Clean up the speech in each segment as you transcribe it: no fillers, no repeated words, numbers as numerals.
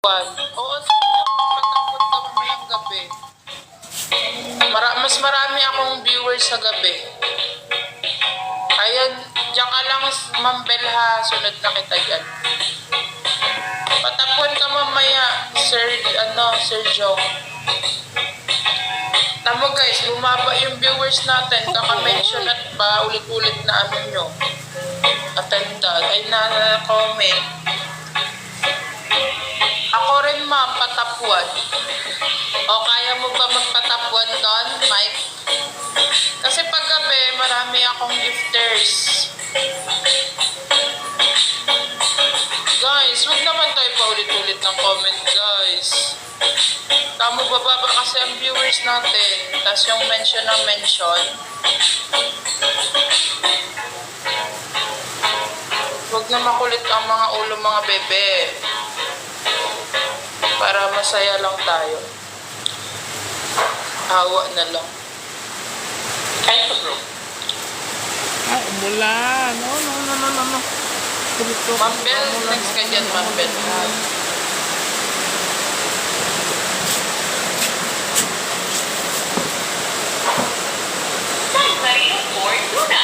Oo, patapon ka mamayang gabi. Mas marami akong viewers sa gabi. Kaya diyan ka lang, Ma'am Bel ha. Sunod na kita dyan. Patapon ka mamaya, Sir Joe. Tamo guys, bumaba yung viewers natin. Kaka-mention at pa ulit-ulit na ano nyo. Attendant. Ay na-comment. Ako rin ma'am, patapuan. O kaya mo ba magpatapuan doon, Mike? Kasi paggabi, marami akong gifters. Guys, huwag naman tayo paulit-ulit ng comment, guys. Tamo bababa kasi ang viewers natin. Tapos yung mention ng mention. Huwag na makulit ang mga ulo mga bebe. Para masaya lang tayo. Hawa na lang. Kain pa bro. Ay, mula. No. Ma'am Bel, next ka dyan, Ma'am Bel. San Marino Ford Luna.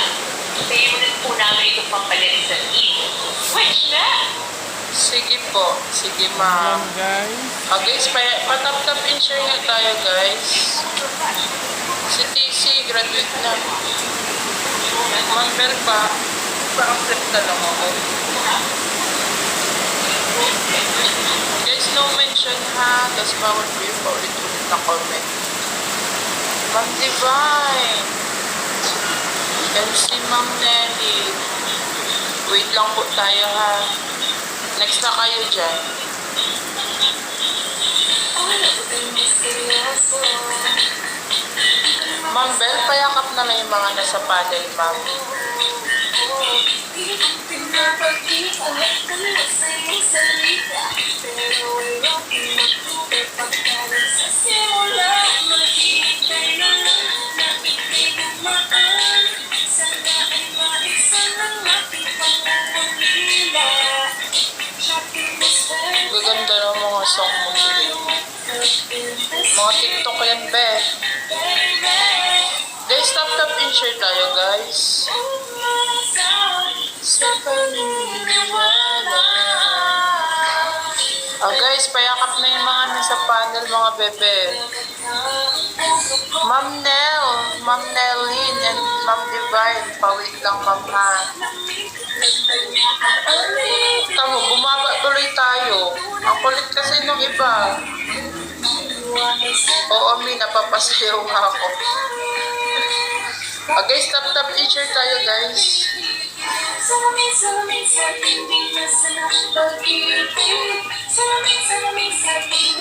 Favorite po namin itong pampalit sa Switch na! Sige po. Sige, ma'am. Guys. Guys, patap-tap and share nga tayo, guys. Si TC, graduate na. Ma'am Bel pa. Pa-accept na lang ako. Guys, no mention ha. Tapos bawal po yung paulit-ulit na comment. Ma'am Divine. MC Ma'am Nelly. Wait lang po tayo ha. Next na kayo dyan. Ma'am Bel, payakap na lang yung mga nasa panel, ma'am. Gaganda ng mga song mo today. Mga TikTok yan, be. Guys, tap and share tayo, guys. Guys, payakap na yung mga nasa panel, mga bebe. Ma'am Nellyn, and Ma'am Divine. Pawit lang, ma'am ha. Tamo, bumaba tuloy tayo. Ang kulit kasi nung iba. Oo, napapasayaw nga ako. Guys, tap and share tayo, guys.